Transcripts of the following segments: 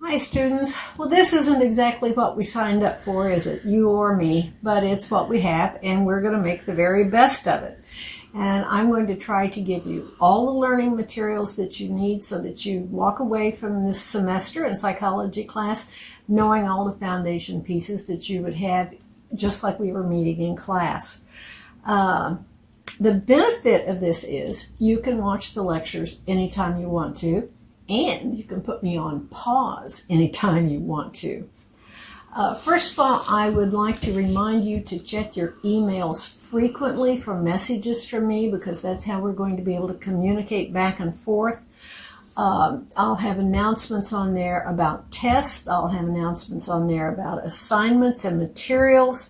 Hi students. Well, this isn't exactly what we signed up for, is it? You or me, but it's what we have and we're going to make the very best of it. And I'm going to try to give you all the learning materials that you need so that you walk away from this semester in psychology class knowing all the foundation pieces that you would have just like we were meeting in class. The benefit of this is you can watch the lectures anytime you want to, and you can put me on pause anytime you want to. First of all, I would like to remind you to check your emails frequently for messages from me, because that's how we're going to be able to communicate back and forth. I'll have announcements on there about tests. I'll have announcements on there about assignments and materials.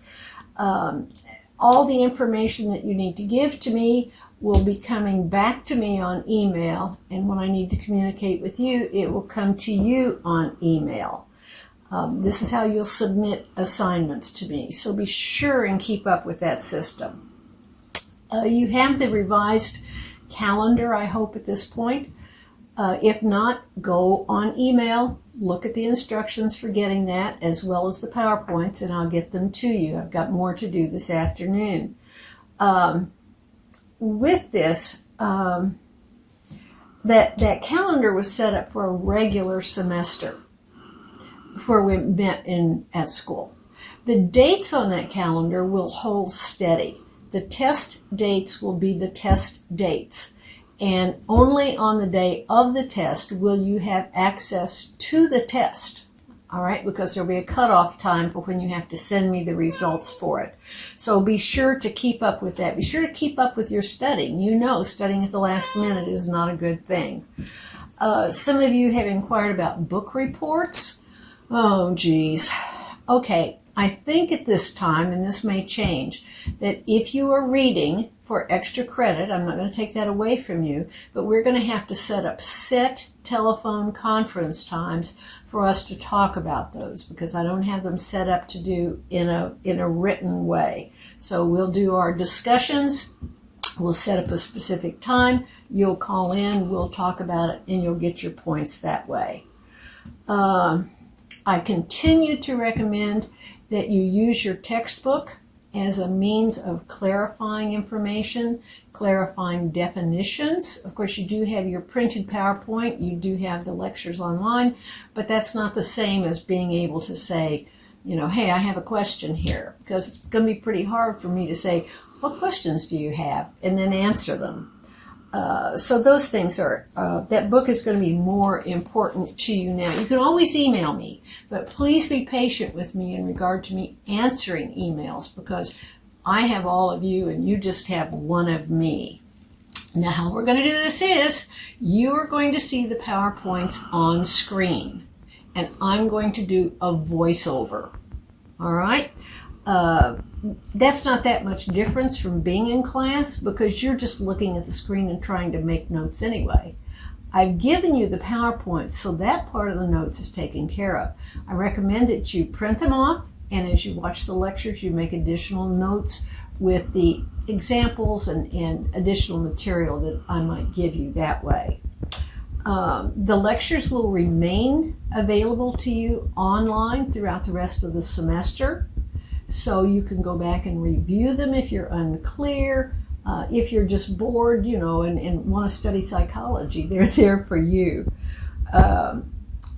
All the information that you need to give to me will be coming back to me on email, and when I need to communicate with you, it will come to you on email. This is how you'll submit assignments to me, so be sure and keep up with that system. You have the revised calendar, I hope, at this point. If not, go on email, look at the instructions for getting that, as well as the PowerPoints, and I'll get them to you. I've got more to do this afternoon. With this, that calendar was set up for a regular semester where we met at school. The dates on that calendar will hold steady. The test dates will be the test dates, and only on the day of the test will you have access to the test. All right, because there'll be a cutoff time for when you have to send me the results for it. So be sure to keep up with that. Be sure to keep up with your studying. You know, studying at the last minute is not a good thing. Some of you have inquired about book reports. Oh, geez. Okay, I think at this time, and this may change, that if you are reading for extra credit, I'm not going to take that away from you, but we're going to have to set up set telephone conference times for us to talk about those, because I don't have them set up to do in a written way. So we'll do our discussions, we'll set up a specific time, you'll call in, we'll talk about it, and you'll get your points that way. I continue to recommend that you use your textbook as a means of clarifying information, clarifying definitions. Of course, you do have your printed PowerPoint, you do have the lectures online, but that's not the same as being able to say, you know, hey, I have a question here, because it's going to be pretty hard for me to say, what questions do you have, and then answer them. So those things are, that book is going to be more important to you now. You can always email me, but please be patient with me in regard to me answering emails, because I have all of you and you just have one of me. Now, how we're going to do this is you are going to see the PowerPoints on screen, and I'm going to do a voiceover. All right? That's not that much difference from being in class, because you're just looking at the screen and trying to make notes anyway. I've given you the PowerPoint, so that part of the notes is taken care of. I recommend that you print them off, and as you watch the lectures, you make additional notes with the examples and additional material that I might give you that way. The lectures will remain available to you online throughout the rest of the semester. So you can go back and review them if you're unclear. If you're just bored, you know, and want to study psychology, they're there for you.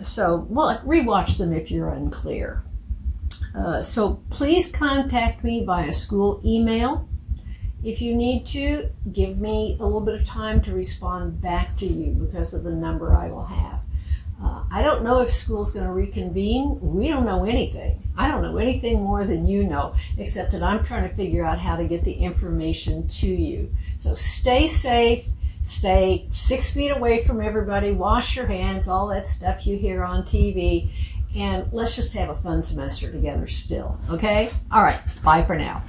So rewatch them if you're unclear. So please contact me via school email. If you need to, give me a little bit of time to respond back to you because of the number I will have. I don't know if school's going to reconvene. We don't know anything. I don't know anything more than you know, except that I'm trying to figure out how to get the information to you. So stay safe, stay 6 feet away from everybody, wash your hands, all that stuff you hear on TV, and let's just have a fun semester together still, okay? All right, bye for now.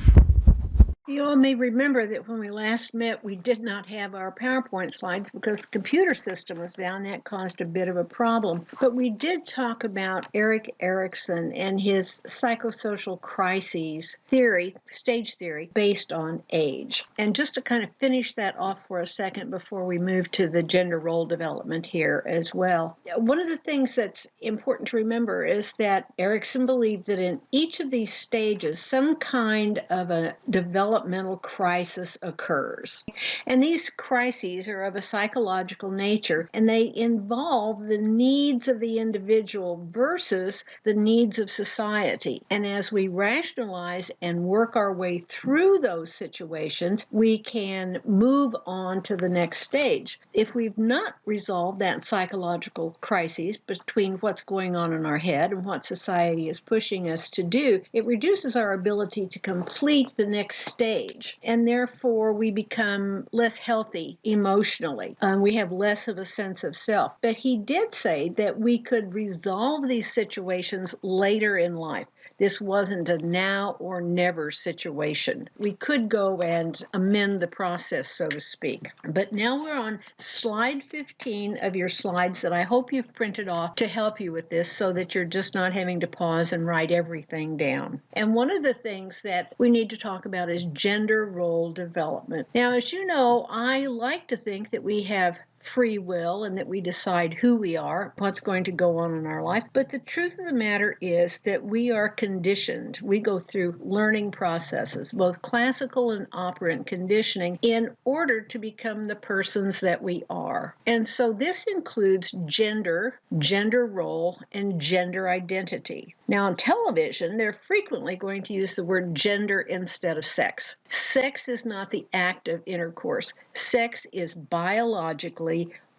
You all may remember that when we last met, we did not have our PowerPoint slides because the computer system was down. That caused a bit of a problem. But we did talk about Erik Erikson and his psychosocial crises theory, stage theory, based on age. And just to kind of finish that off for a second before we move to the gender role development here as well. One of the things that's important to remember is that Erikson believed that in each of these stages, some kind of a developmental crisis occurs. And these crises are of a psychological nature, and they involve the needs of the individual versus the needs of society. And as we rationalize and work our way through those situations, we can move on to the next stage. If we've not resolved that psychological crisis between what's going on in our head and what society is pushing us to do, it reduces our ability to complete the next stage. And therefore, we become less healthy emotionally. We have less of a sense of self. But he did say that we could resolve these situations later in life. This wasn't a now or never situation. We could go and amend the process, so to speak. But now we're on slide 15 of your slides that I hope you've printed off to help you with this so that you're just not having to pause and write everything down. And one of the things that we need to talk about is gender role development. Now, as you know, I like to think that we have free will and that we decide who we are, what's going to go on in our life. But the truth of the matter is that we are conditioned. We go through learning processes, both classical and operant conditioning, in order to become the persons that we are. And so this includes gender, gender role, and gender identity. Now, on television, they're frequently going to use the word gender instead of sex. Sex is not the act of intercourse. Sex is biologically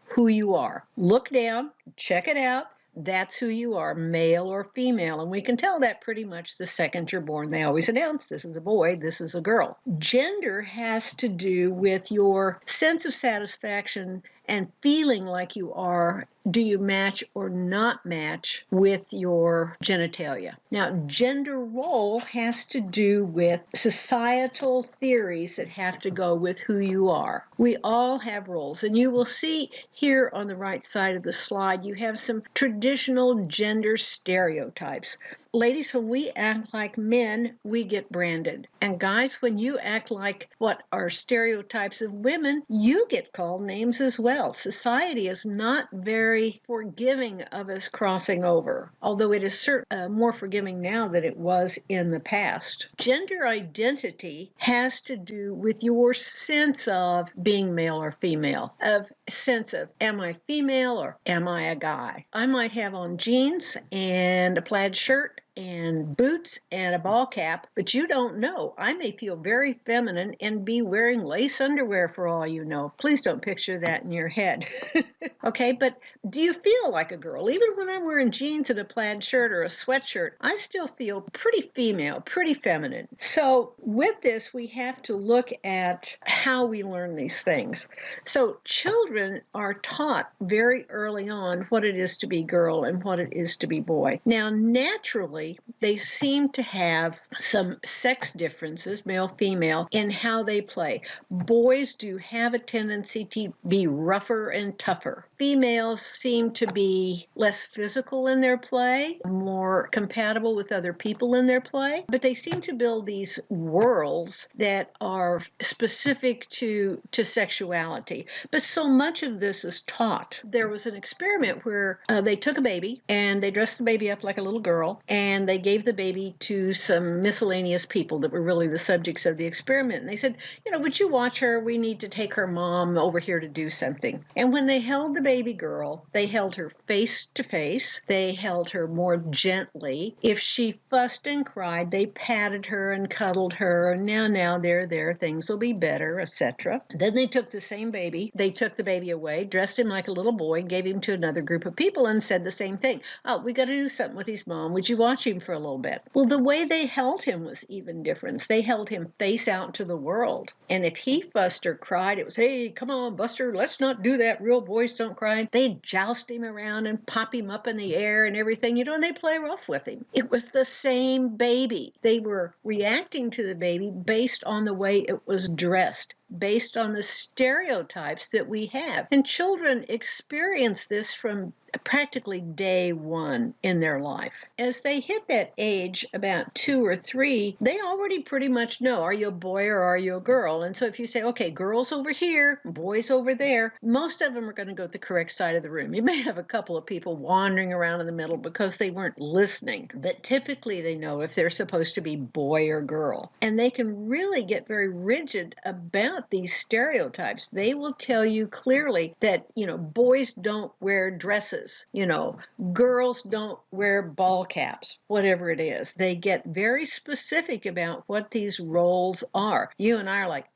who you are. Look down, check it out. That's who you are, male or female. And we can tell that pretty much the second you're born. They always announce this is a boy, this is a girl. Gender has to do with your sense of satisfaction and feeling like you are. Do you match or not match with your genitalia? Now, gender role has to do with societal theories that have to go with who you are. We all have roles, and you will see here on the right side of the slide, you have some traditional gender stereotypes. Ladies, when we act like men, we get branded. And guys, when you act like what are stereotypes of women, you get called names as well. Society is not very forgiving of us crossing over, although it is certainly more forgiving now than it was in the past. Gender identity has to do with your sense of being male or female, of sense of, am I female or am I a guy? I might have on jeans and a plaid shirt and boots and a ball cap, but you don't know. I may feel very feminine and be wearing lace underwear for all you know. Please don't picture that in your head. Okay, but do you feel like a girl? Even when I'm wearing jeans and a plaid shirt or a sweatshirt, I still feel pretty female, pretty feminine. So with this, we have to look at how we learn these things. So children are taught very early on what it is to be girl and what it is to be boy. Now, naturally, they seem to have some sex differences, male-female, in how they play. Boys do have a tendency to be rougher and tougher. Females seem to be less physical in their play, more compatible with other people in their play, but they seem to build these worlds that are specific to sexuality. But so much of this is taught. There was an experiment where they took a baby and they dressed the baby up like a little girl, and they gave the baby to some miscellaneous people that were really the subjects of the experiment. And they said, would you watch her? We need to take her mom over here to do something. And when they held the baby girl, they held her face to face. They held her more gently. If she fussed and cried, they patted her and cuddled her. Now, there, things will be better, etc. Then they took the same baby. They took the baby away, dressed him like a little boy, gave him to another group of people, and said the same thing. Oh, we got to do something with his mom. Would you watch him for a little bit? Well, the way they held him was even different. They held him face out to the world. And if he fussed or cried, it was, hey, come on, Buster, let's not do that. Real boys don't cried, they'd joust him around and pop him up in the air and everything, and they play rough with him. It was the same baby. They were reacting to the baby based on the way it was dressed, based on the stereotypes that we have. And children experience this from practically day one in their life. As they hit that age, about 2 or 3, they already pretty much know, are you a boy or are you a girl? And so if you say, okay, girls over here, boys over there, most of them are going to go to the correct side of the room. You may have a couple of people wandering around in the middle because they weren't listening, but typically they know if they're supposed to be boy or girl. And they can really get very rigid about these stereotypes. They will tell you clearly that, boys don't wear dresses. Girls don't wear ball caps, whatever it is. They get very specific about what these roles are. You and I are like,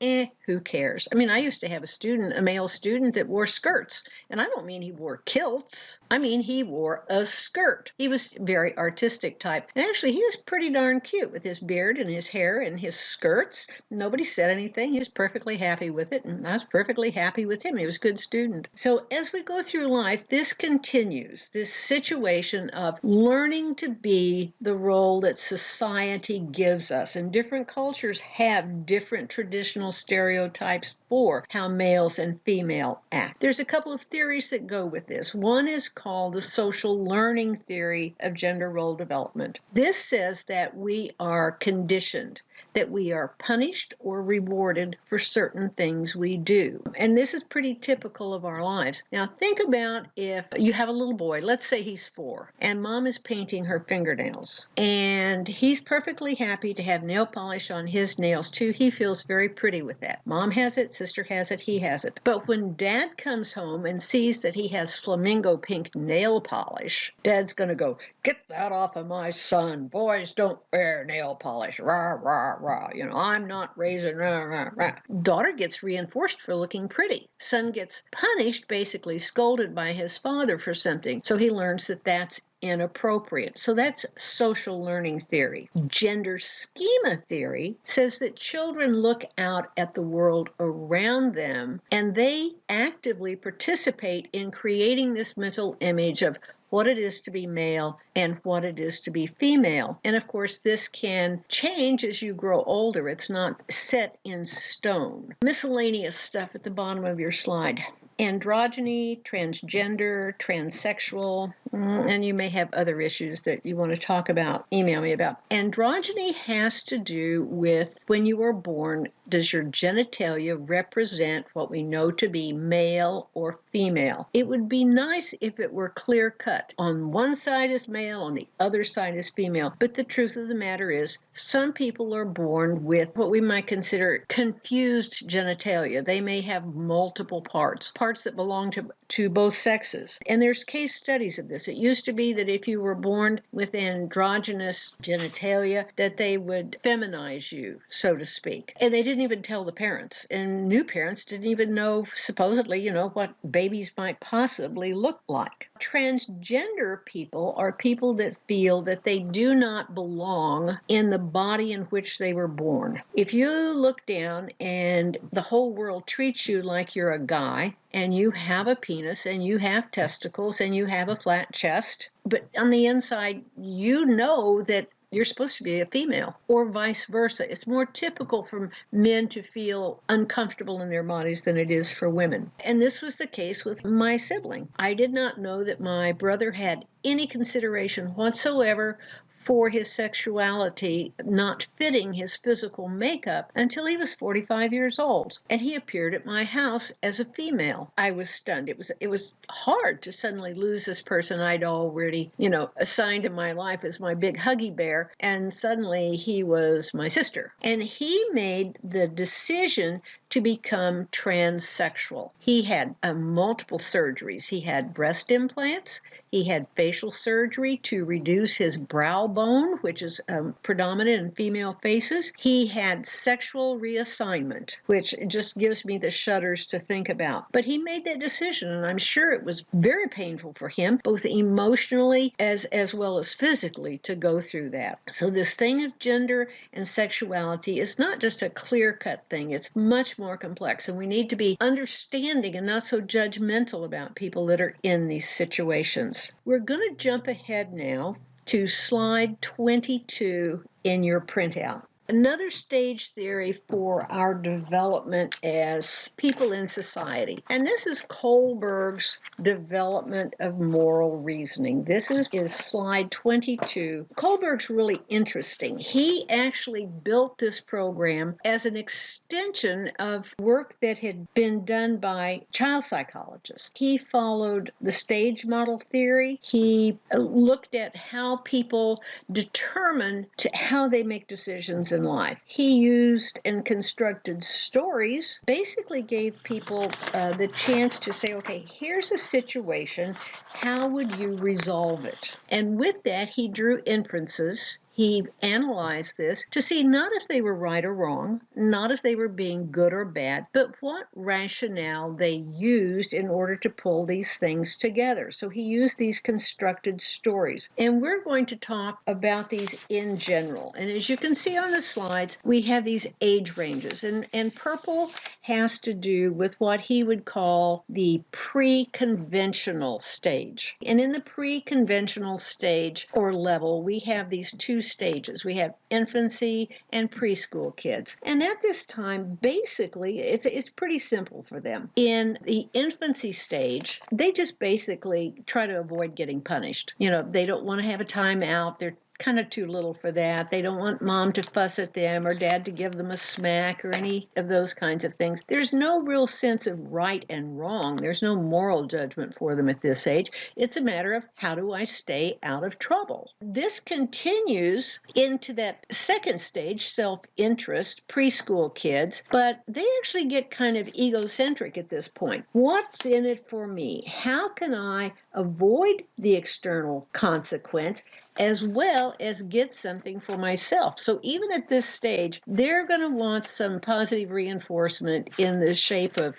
who cares? I mean, I used to have a male student that wore skirts. And I don't mean he wore kilts. I mean, he wore a skirt. He was very artistic type. And actually, he was pretty darn cute with his beard and his hair and his skirts. Nobody said anything. He was perfectly happy with it. And I was perfectly happy with him. He was a good student. So as we go through life, this continues, this situation of learning to be the role that society gives us. And different cultures have different traditional stereotypes for how males and female act. There's a couple of theories that go with this. One is called the social learning theory of gender role development. This says that we are conditioned, that we are punished or rewarded for certain things we do. And this is pretty typical of our lives. Now think about if you have a little boy, let's say he's 4, and mom is painting her fingernails. And he's perfectly happy to have nail polish on his nails too. He feels very pretty with that. Mom has it, sister has it, he has it. But when dad comes home and sees that he has flamingo pink nail polish, dad's going to go, get that off of my son. Boys don't wear nail polish. Rah, rah, rah. I'm not raising, rah, rah, rah. Daughter gets reinforced for looking pretty. Son gets punished, basically scolded by his father for something. So he learns that that's inappropriate. So that's social learning theory. Gender schema theory says that children look out at the world around them and they actively participate in creating this mental image of what it is to be male and what it is to be female. And of course, this can change as you grow older. It's not set in stone. Miscellaneous stuff at the bottom of your slide. Androgyny, transgender, transsexual, and you may have other issues that you want to talk about, email me about. Androgyny has to do with when you were born, does your genitalia represent what we know to be male or female? It would be nice if it were clear cut. On one side is male, on the other side is female. But the truth of the matter is, some people are born with what we might consider confused genitalia. They may have multiple parts that belong to both sexes. And there's case studies of this. It used to be that if you were born with androgynous genitalia, that they would feminize you, so to speak. And they didn't even tell the parents. And new parents didn't even know, supposedly, what babies might possibly look like. Transgender people are people that feel that they do not belong in the body in which they were born. If you look down and the whole world treats you like you're a guy, and you have a penis, and you have testicles, and you have a flat chest, but on the inside, you know that you're supposed to be a female, or vice versa. It's more typical for men to feel uncomfortable in their bodies than it is for women. And this was the case with my sibling. I did not know that my brother had any consideration whatsoever for his sexuality not fitting his physical makeup until he was 45 years old. And he appeared at my house as a female. I was stunned. It was hard to suddenly lose this person I'd already, assigned in my life as my big huggy bear. And suddenly he was my sister. And he made the decision to become transsexual. He had multiple surgeries. He had breast implants. He had facial surgery to reduce his brow bone, which is predominant in female faces. He had sexual reassignment, which just gives me the shudders to think about. But he made that decision, and I'm sure it was very painful for him, both emotionally as well as physically, to go through that. So this thing of gender and sexuality is not just a clear-cut thing. It's much more complex, and we need to be understanding and not so judgmental about people that are in these situations. We're going to jump ahead now to slide 22 in your printout. Another stage theory for our development as people in society. And this is Kohlberg's development of moral reasoning. This is slide 22. Kohlberg's really interesting. He actually built this program as an extension of work that had been done by child psychologists. He followed the stage model theory. He looked at how people determine how they make decisions in life. He used and constructed stories, basically gave people the chance to say, okay, here's a situation, how would you resolve it? And with that, he drew inferences. He analyzed this to see not if they were right or wrong, not if they were being good or bad, but what rationale they used in order to pull these things together. So he used these constructed stories. And we're going to talk about these in general. And as you can see on the slides, we have these age ranges. And purple has to do with what he would call the pre-conventional stage. And in the pre-conventional stage or level, we have these two stages. We have infancy and preschool kids. And at this time, basically, it's pretty simple for them. In the infancy stage, they just basically try to avoid getting punished. They don't want to have a timeout. They're kind of too little for that. They don't want mom to fuss at them or dad to give them a smack or any of those kinds of things. There's no real sense of right and wrong. There's no moral judgment for them at this age. It's a matter of how do I stay out of trouble? This continues into that second stage, self-interest, preschool kids, but they actually get kind of egocentric at this point. What's in it for me? How can I avoid the external consequence as well as get something for myself? So even at this stage, they're going to want some positive reinforcement in the shape of,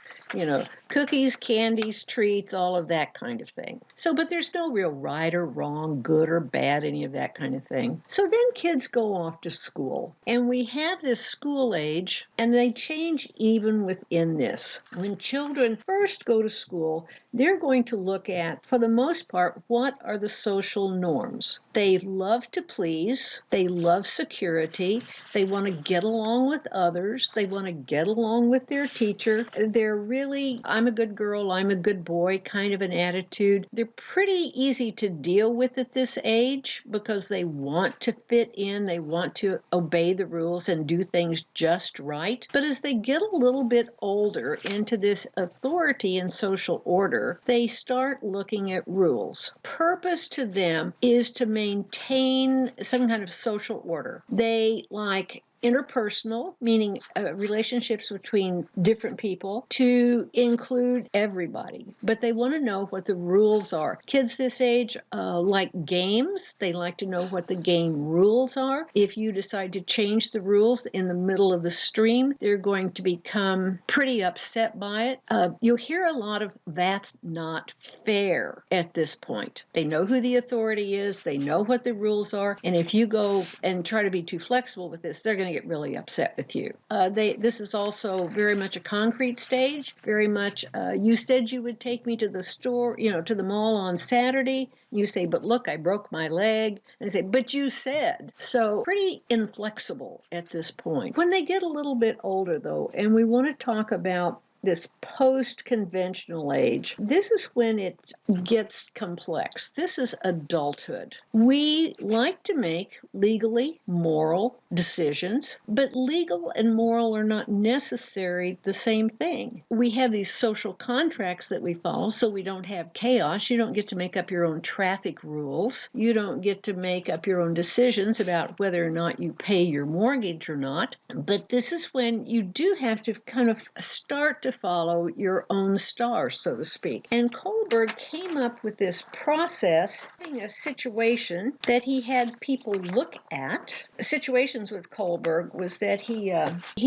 cookies, candies, treats, all of that kind of thing. But there's no real right or wrong, good or bad, any of that kind of thing. So then kids go off to school, and we have this school age, and they change even within this. When children first go to school, they're going to look at, for the most part, what are the social norms. They love to please. They love security. They want to get along with others. They want to get along with their teacher. They're really, I'm a good girl, I'm a good boy kind of an attitude. They're pretty easy to deal with at this age because they want to fit in. They want to obey the rules and do things just right. But as they get a little bit older into this authority and social order, they start looking at rules. Purpose to them is to maintain some kind of social order. They like interpersonal, meaning relationships between different people, to include everybody. But they want to know what the rules are. Kids this age like games. They like to know what the game rules are. If you decide to change the rules in the middle of the stream, they're going to become pretty upset by it. You'll hear a lot of that's not fair at this point. They know who the authority is. They know what the rules are. And if you go and try to be too flexible with this, they're going to get really upset with you. This is also very much a concrete stage, very much, you said you would take me to the store, to the mall on Saturday. You say, but look, I broke my leg. And they say, but you said. So pretty inflexible at this point. When they get a little bit older, though, and we want to talk about this post-conventional age, this is when it gets complex. This is adulthood. We like to make legally moral decisions, but legal and moral are not necessarily the same thing. We have these social contracts that we follow, so we don't have chaos. You don't get to make up your own traffic rules. You don't get to make up your own decisions about whether or not you pay your mortgage or not. But this is when you do have to kind of start to follow your own star, so to speak. And Kohlberg came up with this process, having a situation that he had people look at. Situations with Kohlberg was that he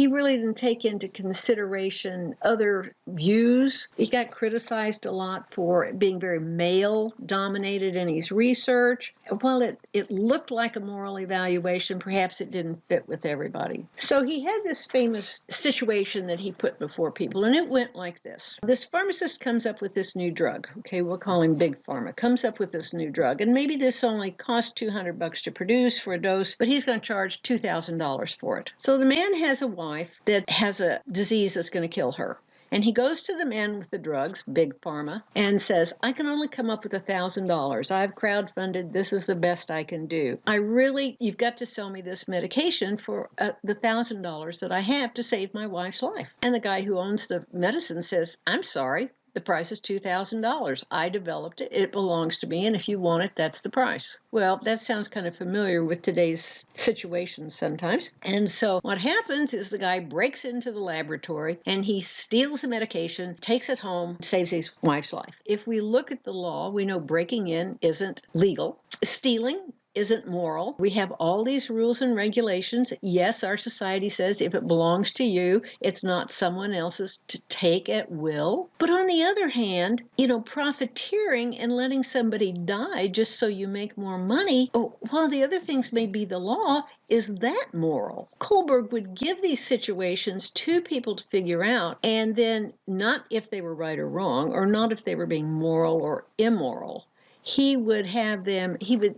really didn't take into consideration other views. He got criticized a lot for being very male-dominated in his research. While it looked like a moral evaluation, perhaps it didn't fit with everybody. So he had this famous situation that he put before people, and it went like this. This pharmacist comes up with this new drug. Okay, we'll call him Big Pharma. Comes up with this new drug, and maybe this only costs $200 to produce for a dose, but he's going to charge $2,000 for it. So the man has a wife that has a disease that's going to kill her. And he goes to the man with the drugs, Big Pharma, and says, I can only come up with $1,000. I've crowdfunded. This is the best I can do. You've got to sell me this medication for the $1,000 that I have to save my wife's life. And the guy who owns the medicine says, I'm sorry. The price is $2,000. I developed it. It belongs to me. And if you want it, that's the price. Well, that sounds kind of familiar with today's situation sometimes. And so what happens is the guy breaks into the laboratory and he steals the medication, takes it home, saves his wife's life. If we look at the law, we know breaking in isn't legal. Stealing isn't moral. We have all these rules and regulations. Yes, our society says if it belongs to you, it's not someone else's to take at will. But on the other hand, profiteering and letting somebody die just so you make more money, while the other things may be the law, is that moral? Kohlberg would give these situations to people to figure out, and then not if they were right or wrong, or not if they were being moral or immoral. He would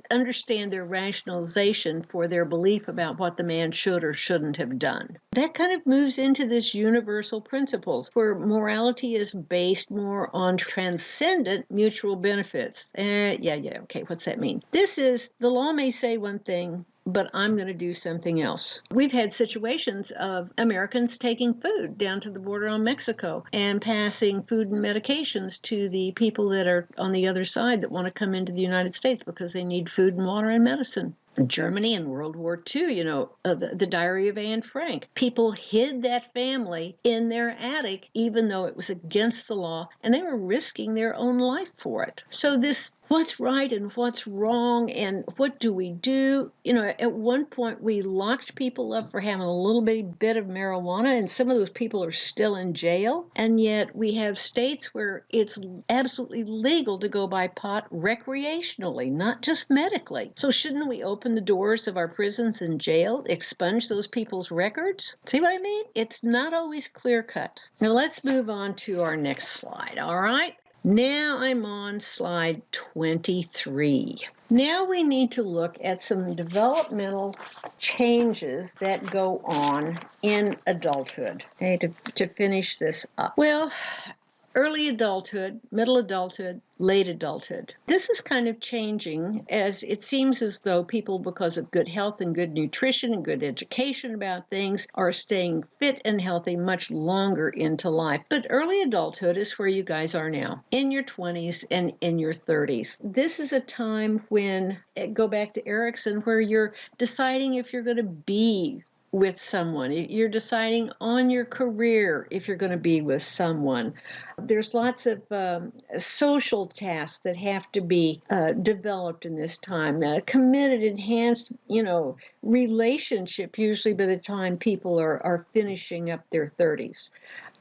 understand their rationalization for their belief about what the man should or shouldn't have done. That kind of moves into this universal principles where morality is based more on transcendent mutual benefits. Okay, what's that mean? The law may say one thing, but I'm going to do something else. We've had situations of Americans taking food down to the border on Mexico and passing food and medications to the people that are on the other side that want to come into the United States because they need food and water and medicine. Germany in World War II, the Diary of Anne Frank. People hid that family in their attic, even though it was against the law, and they were risking their own life for it. So this, what's right and what's wrong, and what do we do? At one point we locked people up for having a little bit of marijuana, and some of those people are still in jail, and yet we have states where it's absolutely legal to go buy pot recreationally, not just medically. So shouldn't we open the doors of our prisons and jail, expunge those people's records? See what I mean? It's not always clear cut. Now let's move on to our next slide, all right? Now I'm on slide 23. Now we need to look at some developmental changes that go on in adulthood, okay, to finish this up. Well, early adulthood, middle adulthood, late adulthood. This is kind of changing as it seems as though people, because of good health and good nutrition and good education about things, are staying fit and healthy much longer into life. But early adulthood is where you guys are now, in your 20s and in your 30s. This is a time when, go back to Erickson, where you're deciding if you're going to be with someone. You're deciding on your career if you're going to be with someone. There's lots of social tasks that have to be developed in this time. Committed, enhanced, relationship usually by the time people are finishing up their 30s.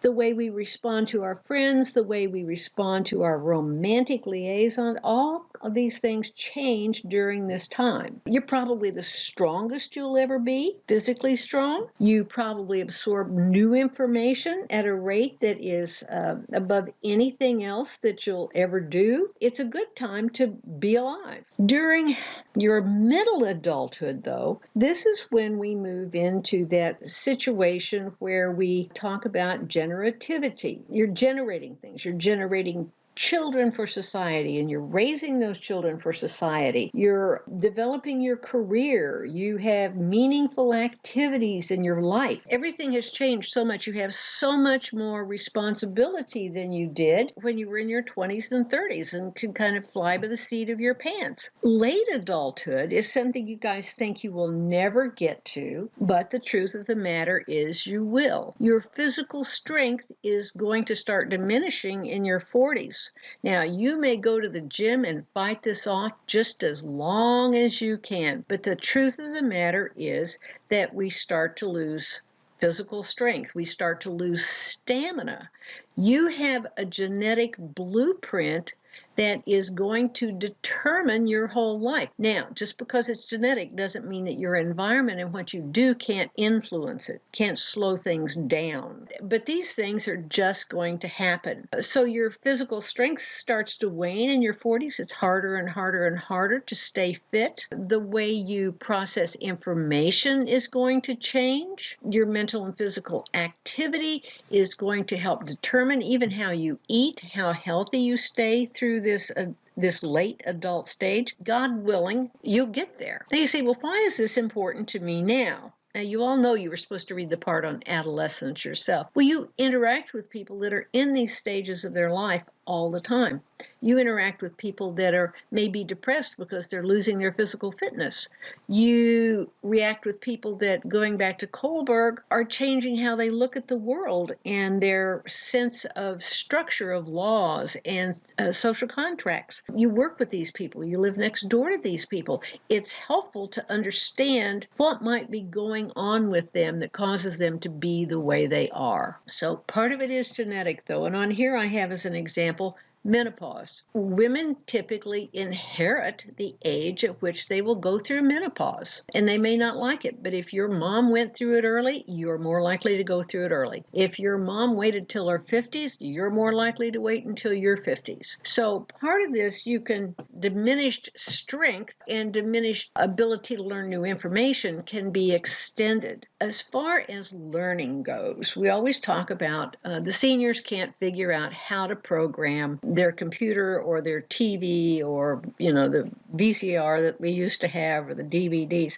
The way we respond to our friends, the way we respond to our romantic liaison, all of these things change during this time. You're probably the strongest you'll ever be, physically strong. You probably absorb new information at a rate that is above anything else that you'll ever do. It's a good time to be alive. During your middle adulthood, though, this is when we move into that situation where we talk about generativity. You're generating things. You're generating children for society, and you're raising those children for society. You're developing your career. You have meaningful activities in your life. Everything has changed so much. You have so much more responsibility than you did when you were in your 20s and 30s and could kind of fly by the seat of your pants. Late adulthood is something you guys think you will never get to, but the truth of the matter is you will. Your physical strength is going to start diminishing in your 40s. Now, you may go to the gym and fight this off just as long as you can, but the truth of the matter is that we start to lose physical strength. We start to lose stamina. You have a genetic blueprint that is going to determine your whole life. Now, just because it's genetic doesn't mean that your environment and what you do can't influence it, can't slow things down. But these things are just going to happen. So your physical strength starts to wane in your 40s. It's harder and harder and harder to stay fit. The way you process information is going to change. Your mental and physical activity is going to help determine even how you eat, how healthy you stay through this late adult stage. God willing, you'll get there. Now you say, well, why is this important to me now? Now, you all know you were supposed to read the part on adolescence yourself. Well, you interact with people that are in these stages of their life all the time. You interact with people that are maybe depressed because they're losing their physical fitness. You react with people that, going back to Kohlberg, are changing how they look at the world and their sense of structure of laws and social contracts. You work with these people. You live next door to these people. It's helpful to understand what might be going on with them that causes them to be the way they are. So part of it is genetic, though. And on here I have as an example menopause. Women typically inherit the age at which they will go through menopause, and they may not like it, but if your mom went through it early, you're more likely to go through it early. If your mom waited till her 50s, you're more likely to wait until your 50s. So part of this, you can diminished strength and diminished ability to learn new information can be extended. As far as learning goes, we always talk about the seniors can't figure out how to program their computer or their TV or, the VCR that we used to have or the DVDs.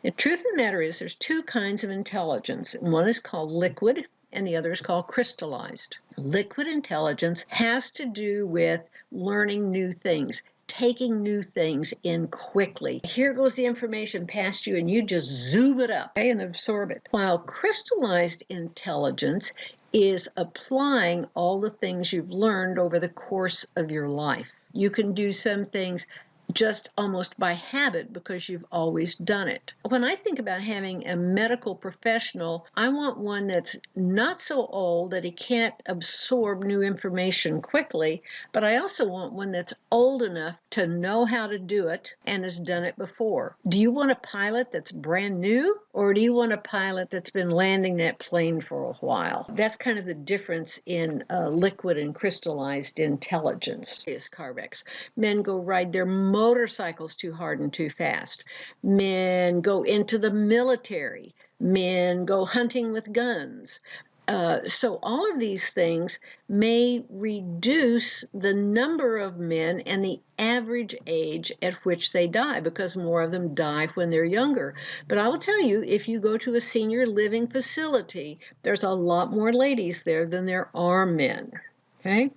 The truth of the matter is there's two kinds of intelligence. One is called liquid and the other is called crystallized. Liquid intelligence has to do with learning new things, taking new things in quickly. Here goes the information past you and you just zoom it up and absorb it. While crystallized intelligence is applying all the things you've learned over the course of your life. You can do some things just almost by habit because you've always done it. When I think about having a medical professional, I want one that's not so old that he can't absorb new information quickly, but I also want one that's old enough to know how to do it and has done it before. Do you want a pilot that's brand new, or do you want a pilot that's been landing that plane for a while? That's kind of the difference in liquid and crystallized intelligence. Is Carvex. Men go ride their motorcycles too hard and too fast. Men go into the military. Men go hunting with guns. So all of these things may reduce the number of men and the average age at which they die because more of them die when they're younger. But I will tell you, if you go to a senior living facility, there's a lot more ladies there than there are men. Okay?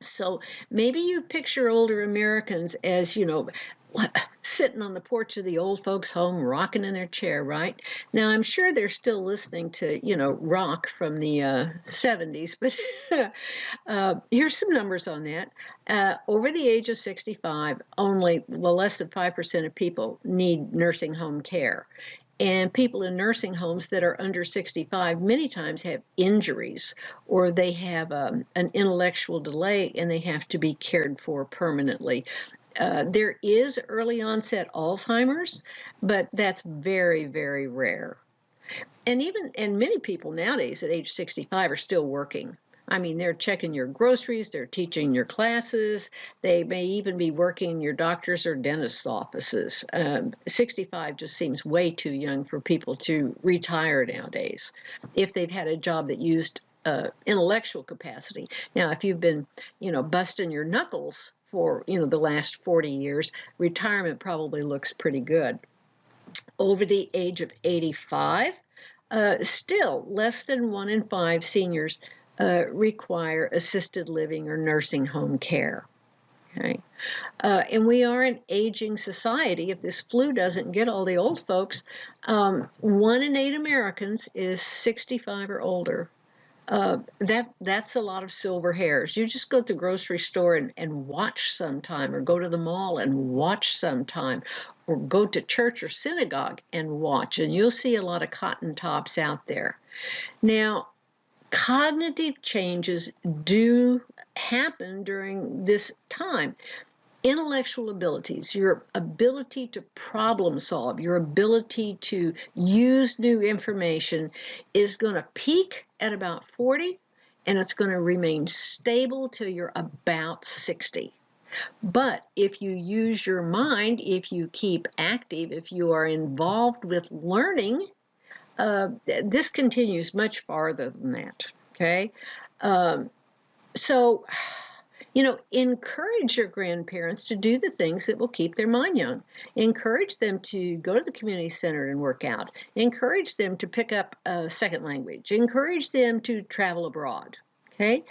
So maybe you picture older Americans as, sitting on the porch of the old folks' home, rocking in their chair, right? Now, I'm sure they're still listening to, rock from the 70s, but here's some numbers on that. Over the age of 65, only, less than 5% of people need nursing home care. And people in nursing homes that are under 65 many times have injuries or they have an intellectual delay and they have to be cared for permanently. There is early onset Alzheimer's, but that's very, very rare. And many people nowadays at age 65 are still working. I mean, they're checking your groceries, they're teaching your classes, they may even be working in your doctor's or dentist's offices. 65 just seems way too young for people to retire nowadays if they've had a job that used intellectual capacity. Now, if you've been, busting your knuckles for, the last 40 years, retirement probably looks pretty good. Over the age of 85, still less than 1 in 5 seniors require assisted living or nursing home care. Okay. And we are an aging society. If this flu doesn't get all the old folks, 1 in 8 Americans is 65 or older. That's a lot of silver hairs. You just go to the grocery store and watch sometime, or go to the mall and watch sometime, or go to church or synagogue and watch, and you'll see a lot of cotton tops out there. Now, cognitive changes do happen during this time. Intellectual abilities, your ability to problem solve, your ability to use new information is going to peak at about 40, and it's going to remain stable till you're about 60. But if you use your mind, if you keep active, if you are involved with learning, this continues much farther than that, okay? So, encourage your grandparents to do the things that will keep their mind young. Encourage them to go to the community center and work out. Encourage them to pick up a second language. Encourage them to travel abroad. Okay?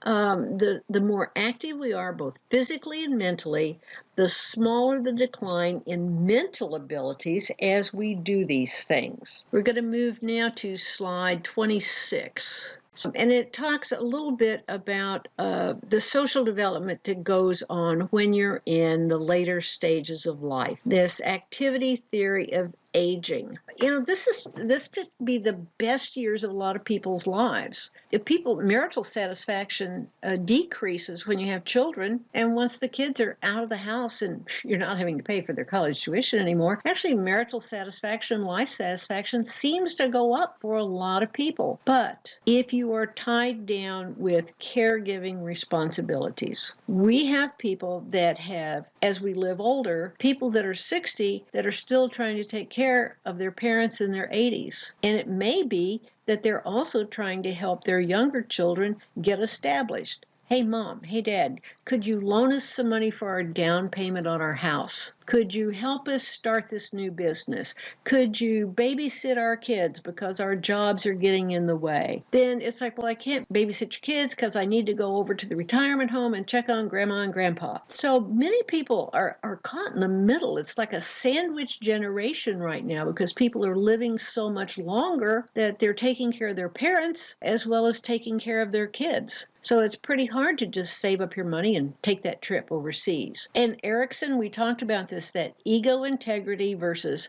The more active we are, both physically and mentally, the smaller the decline in mental abilities as we do these things. We're going to move now to slide 26. And it talks a little bit about the social development that goes on when you're in the later stages of life. This activity theory of aging. This could be the best years of a lot of people's lives. Marital satisfaction decreases when you have children, and once the kids are out of the house and you're not having to pay for their college tuition anymore, actually marital satisfaction, life satisfaction seems to go up for a lot of people. But if you are tied down with caregiving responsibilities, we have people that have, as we live older, people that are 60 that are still trying to take care of their parents in their 80s. And it may be that they're also trying to help their younger children get established. Hey, Mom, hey, Dad, could you loan us some money for our down payment on our house? Could you help us start this new business? Could you babysit our kids because our jobs are getting in the way? Then it's like, well, I can't babysit your kids because I need to go over to the retirement home and check on Grandma and Grandpa. So many people are caught in the middle. It's like a sandwich generation right now because people are living so much longer that they're taking care of their parents as well as taking care of their kids. So it's pretty hard to just save up your money and take that trip overseas. And Erickson, we talked about this, that ego integrity versus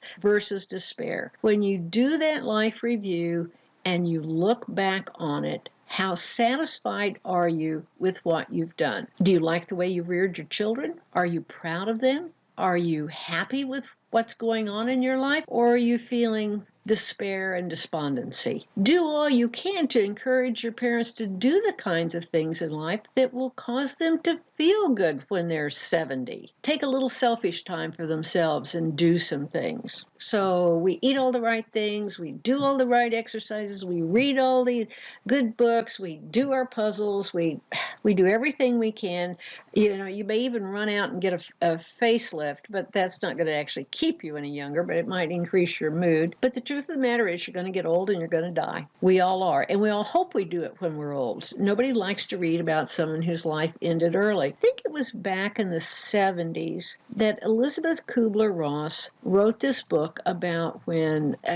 despair. When you do that life review and you look back on it, how satisfied are you with what you've done? Do you like the way you reared your children? Are you proud of them? Are you happy with what's going on in your life? Or are you feeling despair and despondency? Do all you can to encourage your parents to do the kinds of things in life that will cause them to feel good when they're 70. Take a little selfish time for themselves and do some things. So we eat all the right things, we do all the right exercises, we read all the good books, we do our puzzles, we do everything we can. You may even run out and get a facelift, but that's not going to actually keep you any younger, but it might increase your mood. But the truth of the matter is you're going to get old and you're going to die. We all are. And we all hope we do it when we're old. Nobody likes to read about someone whose life ended early. I think it was back in the 70s that Elizabeth Kubler-Ross wrote this book about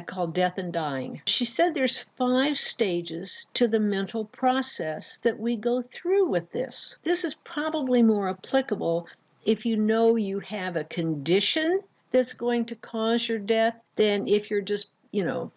called Death and Dying. She said there's 5 stages to the mental process that we go through with this. This is probably more applicable if you know you have a condition that's going to cause your death than if you're just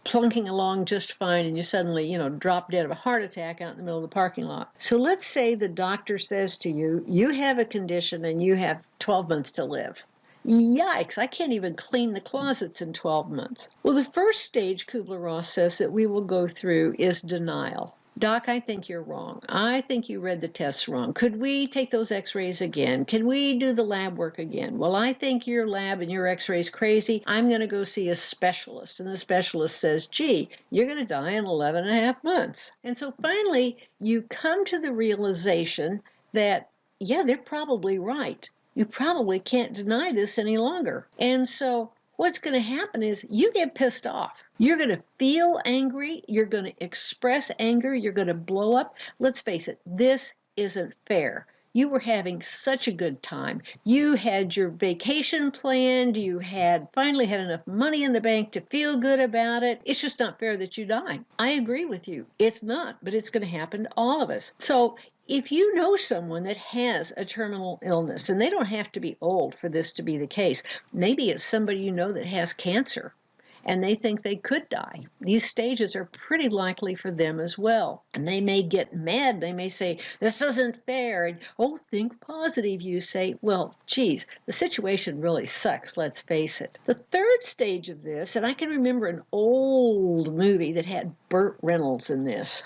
plunking along just fine and you suddenly, drop dead of a heart attack out in the middle of the parking lot. So let's say the doctor says to you, you have a condition and you have 12 months to live. Yikes, I can't even clean the closets in 12 months. Well, the first stage, Kubler-Ross says, that we will go through is denial. Doc, I think you're wrong. I think you read the tests wrong. Could we take those x-rays again? Can we do the lab work again? Well, I think your lab and your x-rays crazy. I'm going to go see a specialist. And the specialist says, gee, you're going to die in 11 and a half months. And so finally, you come to the realization that, yeah, they're probably right. You probably can't deny this any longer. And so what's going to happen is you get pissed off. You're going to feel angry. You're going to express anger. You're going to blow up. Let's face it, this isn't fair. You were having such a good time. You had your vacation planned. You had finally had enough money in the bank to feel good about it. It's just not fair that you die. I agree with you. It's not, but it's going to happen to all of us. So if you know someone that has a terminal illness, and they don't have to be old for this to be the case, maybe it's somebody you know that has cancer and they think they could die. These stages are pretty likely for them as well. And they may get mad. They may say, this isn't fair. And, oh, think positive. You say, well, geez, the situation really sucks. Let's face it. The third stage of this, and I can remember an old movie that had Burt Reynolds in this,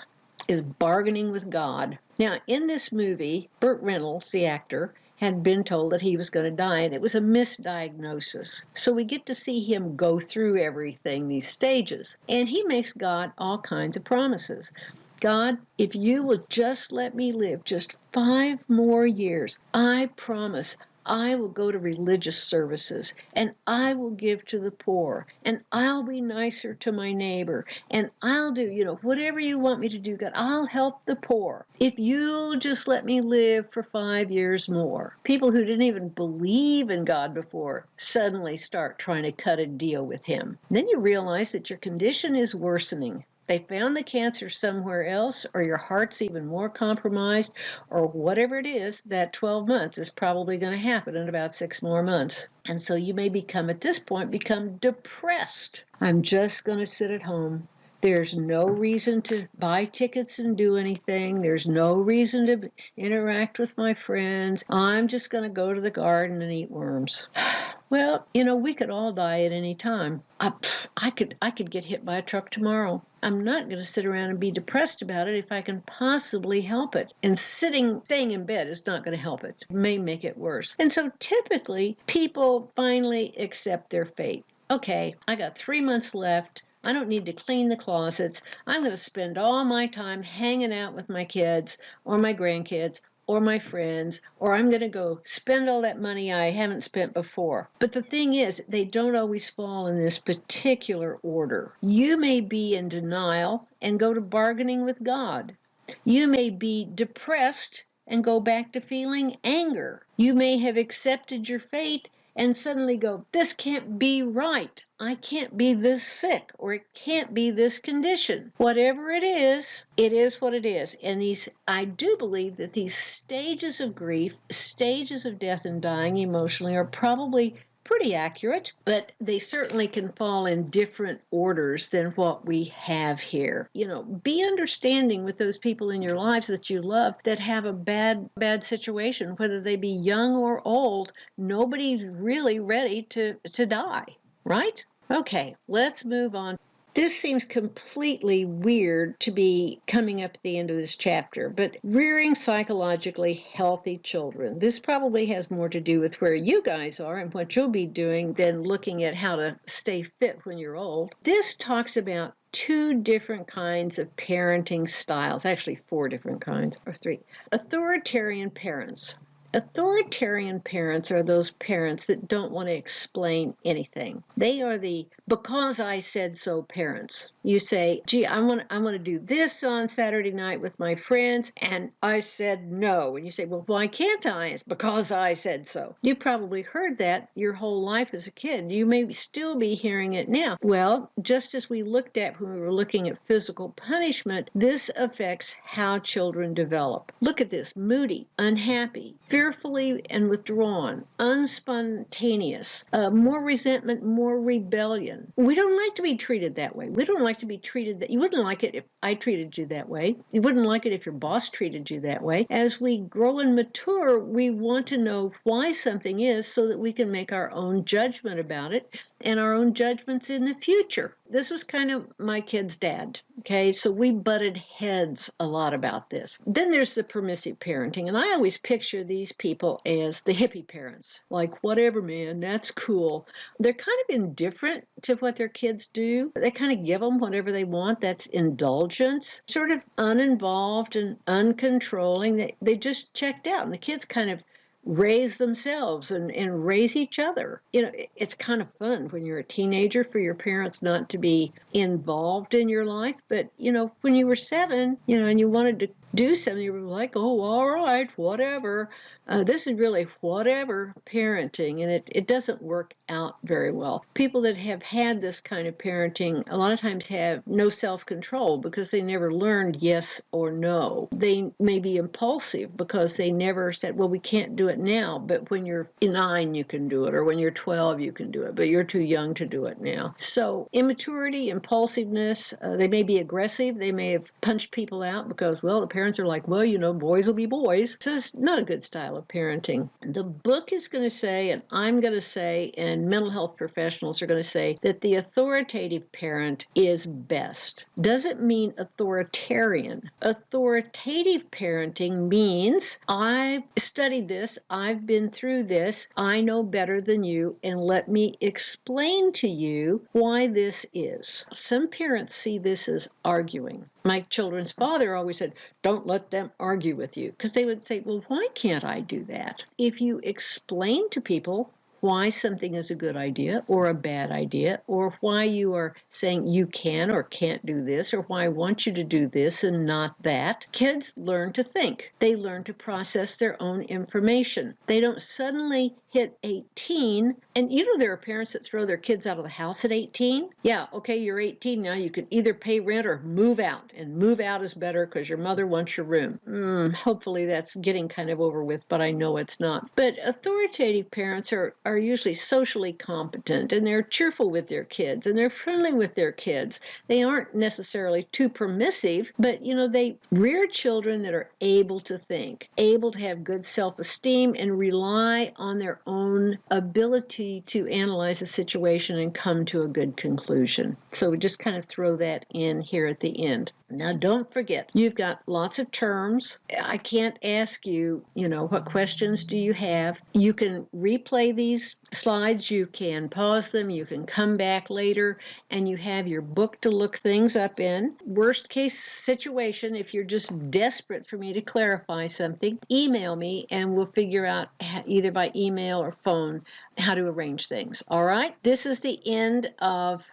is Bargaining with God. Now, in this movie, Burt Reynolds, the actor, had been told that he was going to die, and it was a misdiagnosis. So we get to see him go through everything, these stages, and he makes God all kinds of promises. God, if you will just let me live just 5 more years, I promise I will go to religious services, and I will give to the poor, and I'll be nicer to my neighbor, and I'll do, whatever you want me to do, God, I'll help the poor. If you'll just let me live for 5 years more. People who didn't even believe in God before suddenly start trying to cut a deal with him. Then you realize that your condition is worsening. They found the cancer somewhere else, or your heart's even more compromised, or whatever it is, that 12 months is probably going to happen in about 6 more months. And so you may at this point, become depressed. I'm just going to sit at home. There's no reason to buy tickets and do anything. There's no reason to interact with my friends. I'm just going to go to the garden and eat worms. Well, we could all die at any time. I could get hit by a truck tomorrow. I'm not going to sit around and be depressed about it if I can possibly help it. And staying in bed is not going to help it. It may make it worse. And so typically, people finally accept their fate. Okay, I got 3 months left. I don't need to clean the closets. I'm going to spend all my time hanging out with my kids or my grandkids or my friends, or I'm going to go spend all that money I haven't spent before. But the thing is, they don't always fall in this particular order. You may be in denial and go to bargaining with God. You may be depressed and go back to feeling anger. You may have accepted your fate and suddenly go, this can't be right. I can't be this sick, or it can't be this condition. Whatever it is what it is. And I do believe that these stages of grief, stages of death and dying emotionally, are probably pretty accurate, but they certainly can fall in different orders than what we have here. Be understanding with those people in your lives that you love that have a bad situation, whether they be young or old. Nobody's really ready to die, right? Okay, let's move on. This seems completely weird to be coming up at the end of this chapter, but rearing psychologically healthy children. This probably has more to do with where you guys are and what you'll be doing than looking at how to stay fit when you're old. This talks about 2 different kinds of parenting styles, actually 4 different kinds, or 3. Authoritarian parents. Authoritarian parents are those parents that don't want to explain anything. They are the because I said so parents. You say, gee, I want to do this on Saturday night with my friends, and I said no. And you say, well, why can't I? It's because I said so. You probably heard that your whole life as a kid. You may still be hearing it now. Well, just as we looked at when we were looking at physical punishment, this affects how children develop. Look at this: moody, unhappy, fearful, fearfully and withdrawn, unspontaneous, more resentment, more rebellion. We don't like to be treated that way. We don't like to be treated that. You wouldn't like it if I treated you that way. You wouldn't like it if your boss treated you that way. As we grow and mature, we want to know why something is so that we can make our own judgment about it and our own judgments in the future. This was kind of my kid's dad. Okay, so we butted heads a lot about this. Then there's the permissive parenting, and I always picture these people as the hippie parents. Like, whatever, man, that's cool. They're kind of indifferent to what their kids do. They kind of give them whatever they want. That's indulgence, sort of uninvolved and uncontrolling. They just checked out, and the kids kind of raise themselves and raise each other. It's kind of fun when you're a teenager for your parents not to be involved in your life. But, when you were 7, and you wanted to do something, you were like, oh, all right, whatever. This is really whatever parenting, and it doesn't work out very well. People that have had this kind of parenting a lot of times have no self-control because they never learned yes or no. They may be impulsive because they never said, well, we can't do it now, but when you're 9, you can do it, or when you're 12, you can do it, but you're too young to do it now. So immaturity, impulsiveness, they may be aggressive. They may have punched people out because, well, the parents are like, well, boys will be boys. So it's not a good style of parenting. The book is going to say, and I'm going to say, and mental health professionals are going to say, that the authoritative parent is best. Doesn't mean authoritarian. Authoritative parenting means I've studied this, I've been through this, I know better than you, and let me explain to you why this is. Some parents see this as arguing. My children's father always said, don't let them argue with you, because they would say, well, why can't I do that? If you explain to people why something is a good idea or a bad idea, or why you are saying you can or can't do this, or why I want you to do this and not that, kids learn to think. They learn to process their own information. They don't suddenly hit 18, and there are parents that throw their kids out of the house at 18. Yeah, okay, you're 18 now. You can either pay rent or move out, and move out is better because your mother wants your room. Hopefully that's getting kind of over with, but I know it's not. But authoritative parents are usually socially competent, and they're cheerful with their kids, and they're friendly with their kids. They aren't necessarily too permissive, but they rear children that are able to think, able to have good self-esteem, and rely on their own ability to analyze the situation and come to a good conclusion. So we just kind of throw that in here at the end. Now, don't forget, you've got lots of terms. I can't ask you, what questions do you have? You can replay these slides. You can pause them. You can come back later, and you have your book to look things up in. Worst case situation, if you're just desperate for me to clarify something, email me, and we'll figure out either by email or phone how to arrange things. All right? This is the end of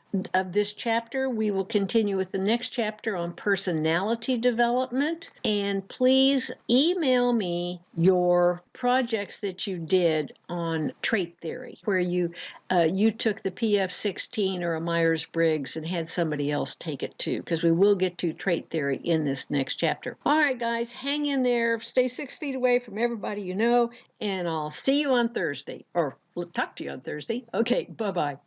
this chapter. We will continue with the next chapter on personality development. And please email me your projects that you did on trait theory, where you took the PF16 or a Myers-Briggs and had somebody else take it too, because we will get to trait theory in this next chapter. All right, guys, hang in there. Stay 6 feet away from everybody you know, and I'll see you on Thursday, or we'll talk to you on Thursday. Okay, bye-bye.